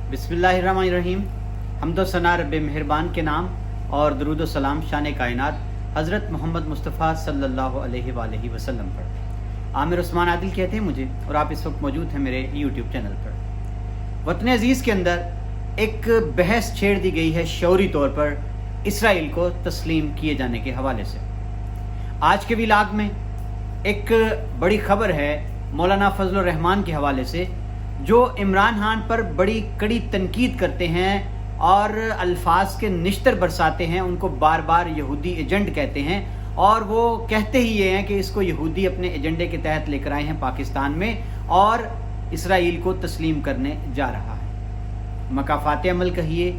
बिस्मिल्लाहिर्रहमानिर्रहीम। हम्दो सना रब्बे मेहरबान के नाम और दरूद व सलाम शान कायनात हज़रत मोहम्मद मुस्तफ़ा सल्लल्लाहु अलैहि वसल्लम पर। आमिर उस्मान आदिल कहते हैं मुझे, और आप इस वक्त मौजूद हैं मेरे यूट्यूब चैनल पर। वतन अजीज़ के अंदर एक बहस छेड़ दी गई है शौरी तौर पर इसराइल को तस्लीम किए जाने के हवाले से। आज के व्लॉग में एक बड़ी खबर है मौलाना फजल रहमान के हवाले से, जो इमरान खान पर बड़ी कड़ी तनकीद करते हैं और अल्फाज के निश्तर बरसाते हैं, उनको बार बार यहूदी एजेंट कहते हैं, और वो कहते ही ये हैं कि इसको यहूदी अपने एजेंडे के तहत लेकर आए हैं पाकिस्तान में और इसराइल को तस्लीम करने जा रहा है। मकाफात अमल कहिए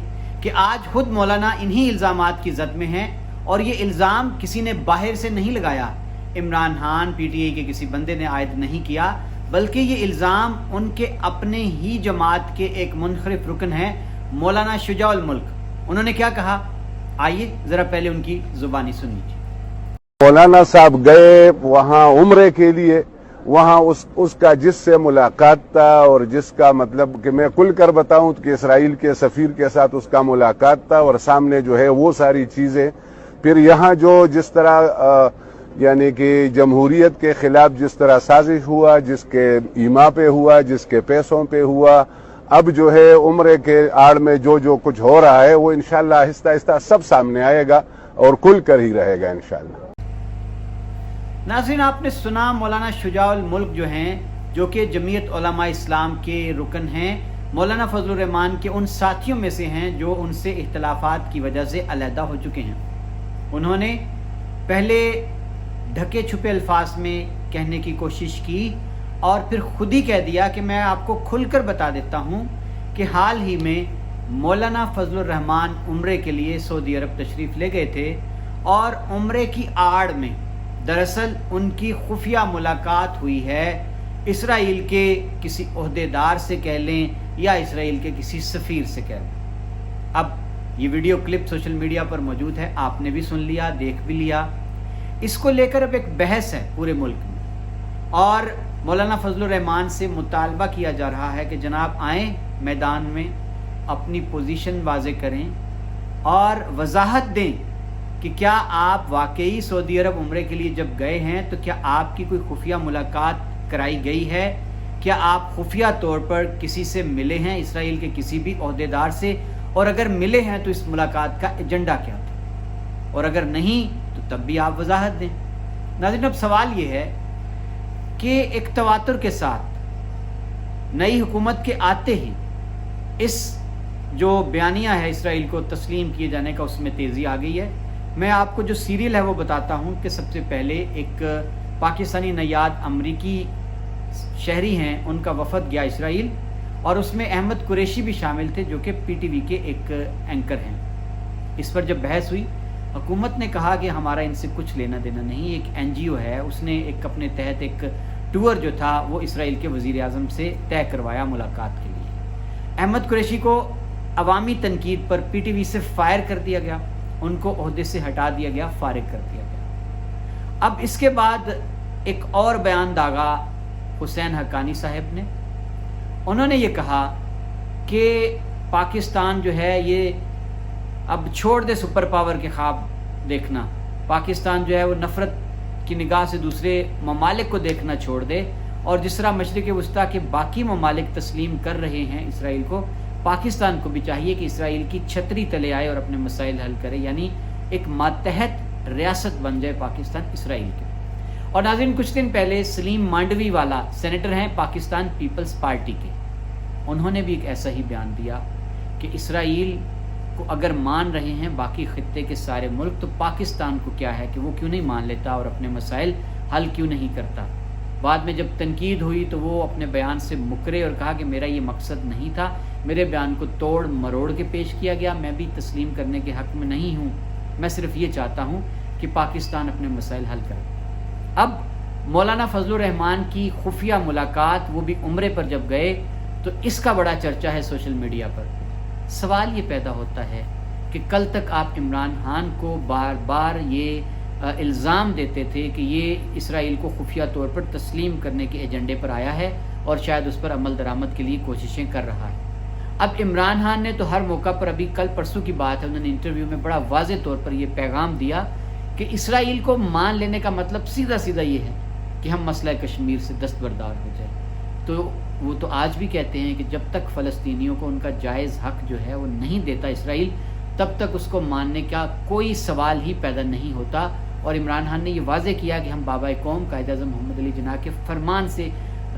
कि आज खुद मौलाना इन्हीं इल्ज़ामात की जद में हैं, और ये इल्ज़ाम किसी ने बाहर से नहीं लगाया, इमरान खान PTI के किसी बंदे ने आयद नहीं किया, बल्कि ये इल्ज़ाम उनके अपने ही जमात के एक मुनखरिफ रुकन हैं मौलाना शुजाउल मुल्क। उन्होंने क्या कहा, आइए ज़रा पहले उनकी ज़ुबानी सुन लीजिए। मौलाना साहब गए वहाँ उम्रे के लिए, वहाँ उसका जिससे मुलाकात था और जिसका मतलब कि मैं खुल कर बताऊं कि इसराइल के सफ़ीर के साथ उसका मुलाकात था, और सामने जो है वो सारी चीज़ें। फिर यहाँ जो जिस तरह यानी कि जमहूरियत के खिलाफ जिस तरह साजिश हुआ, जिसके ईमा पे हुआ, जिसके पैसों पे हुआ, अब जो है उम्रे के आड़ में जो कुछ हो रहा है वो इंशाल्लाह आहिस्ता आहिस्ता सब सामने आएगा और खुल कर ही रहेगा इंशाल्लाह। नाज़रीन, आपने सुना मौलाना शुजाउल मुल्क जो हैं, जो कि जमीयत उलमा इस्लाम के रुकन हैं, मौलाना फजल रहमान के उन साथियों में से हैं जो उनसे इख्तलाफात की वजह से अलहदा हो चुके हैं। उन्होंने पहले ढके छुपे अल्फाज में कहने की कोशिश की और फिर खुद ही कह दिया कि मैं आपको खुलकर बता देता हूँ कि हाल ही में मौलाना फजल रहमान उम्रे के लिए सऊदी अरब तशरीफ़ ले गए थे, और उम्रे की आड़ में दरअसल उनकी खुफिया मुलाकात हुई है इसराइल के किसी ओहदेदार से कह लें या इसराइल के किसी सफ़ीर से कह लें। अब ये वीडियो क्लिप सोशल मीडिया पर मौजूद है, आपने भी सुन लिया, देख भी लिया। इसको लेकर अब एक बहस है पूरे मुल्क में, और मौलाना फजल रहमान से मुतालबा किया जा रहा है कि जनाब आएँ मैदान में, अपनी पोजीशन वाज़े करें और वजाहत दें कि क्या आप वाकई सऊदी अरब उम्रे के लिए जब गए हैं तो क्या आपकी कोई खुफिया मुलाकात कराई गई है, क्या आप खुफिया तौर पर किसी से मिले हैं, इसराइल के किसी भी ओहदेदार से, और अगर मिले हैं तो इस मुलाकात का एजेंडा क्या था, और अगर नहीं तो तब भी आप वजाहत दें। नाज़रीन, अब सवाल ये है कि एक तवातुर के साथ नई हुकूमत के आते ही इस जो बयानिया है इसराइल को तस्लीम किए जाने का, उसमें तेज़ी आ गई है। मैं आपको जो सीरियल है वो बताता हूँ कि सबसे पहले एक पाकिस्तानी नयाद अमरीकी शहरी हैं, उनका वफद गया इसराइल, और उसमें अहमद कुरैशी भी शामिल थे जो कि PTV के एक एंकर हैं। इस पर जब बहस हुई, हुकूमत ने कहा कि हमारा इनसे कुछ लेना देना नहीं, एक NGO है, उसने एक अपने तहत एक टूर जो था वो इसराइल के वज़ीर आज़म से तय करवाया मुलाकात के लिए। अहमद कुरैशी को अवामी तनकीद पर PTV से फायर कर दिया गया, उनको ओहदे से हटा दिया गया, फारिग कर दिया गया। अब इसके बाद एक और बयान दागा हुसैन हक्कानी साहब ने, उन्होंने ये कहा कि पाकिस्तान जो है ये अब छोड़ दे सुपर पावर के ख्वाब देखना, पाकिस्तान जो है वो नफ़रत की निगाह से दूसरे ममालिक को देखना छोड़ दे, और जिस तरह मशरिक़ वस्ता के बाकी ममालिक तस्लीम कर रहे हैं इसराइल को, पाकिस्तान को भी चाहिए कि इसराइल की छतरी तले आए और अपने मसाइल हल करे, यानी एक मातहत रियासत बन जाए पाकिस्तान इसराइल के। और नाज़रीन, कुछ दिन पहले सलीम मांडवी वाला सेनेटर हैं पाकिस्तान पीपल्स पार्टी के, उन्होंने भी एक ऐसा ही बयान दिया कि इसराइल को अगर मान रहे हैं बाकी खित्ते के सारे मुल्क, तो पाकिस्तान को क्या है कि वो क्यों नहीं मान लेता और अपने मसाइल हल क्यों नहीं करता। बाद में जब तनकीद हुई तो वो अपने बयान से मुकरे और कहा कि मेरा ये मकसद नहीं था, मेरे बयान को तोड़ मरोड़ के पेश किया गया, मैं भी तस्लीम करने के हक़ में नहीं हूँ, मैं सिर्फ ये चाहता हूँ कि पाकिस्तान अपने मसाइल हल करे। अब मौलाना फजल रहमान की खुफिया मुलाकात, वो भी उम्रे पर जब गए, तो इसका बड़ा चर्चा है सोशल मीडिया पर। सवाल ये पैदा होता है कि कल तक आप इमरान खान को बार बार ये इल्ज़ाम देते थे कि ये इसराइल को खुफिया तौर पर तस्लीम करने के एजेंडे पर आया है और शायद उस पर अमल दरामद के लिए कोशिशें कर रहा है। اب عمران خان نے تو ہر موقع پر، ابھی کل پرسوں کی بات ہے، انہوں نے انٹرویو میں بڑا واضح طور پر یہ پیغام دیا کہ اسرائیل کو مان لینے کا مطلب سیدھا سیدھا یہ ہے کہ ہم مسئلہ کشمیر سے دستبردار ہو جائیں۔ تو وہ تو آج بھی کہتے ہیں کہ جب تک فلسطینیوں کو ان کا جائز حق جو ہے وہ نہیں دیتا اسرائیل، تب تک اس کو ماننے کا کوئی سوال ہی پیدا نہیں ہوتا۔ اور عمران خان نے یہ واضح کیا کہ ہم بابا قوم قائد اعظم محمد علی جناح کے فرمان سے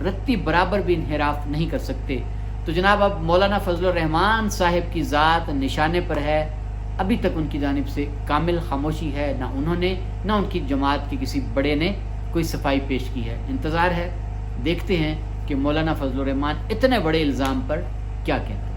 رتی برابر بھی انحراف نہیں کر سکتے۔ تو جناب اب مولانا فضل الرحمان صاحب کی ذات نشانے پر ہے، ابھی تک ان کی جانب سے کامل خاموشی ہے، نہ انہوں نے نہ ان کی جماعت کے کسی بڑے نے کوئی صفائی پیش کی ہے۔ انتظار ہے، دیکھتے ہیں کہ مولانا فضل الرحمان اتنے بڑے الزام پر کیا کہتے ہیں۔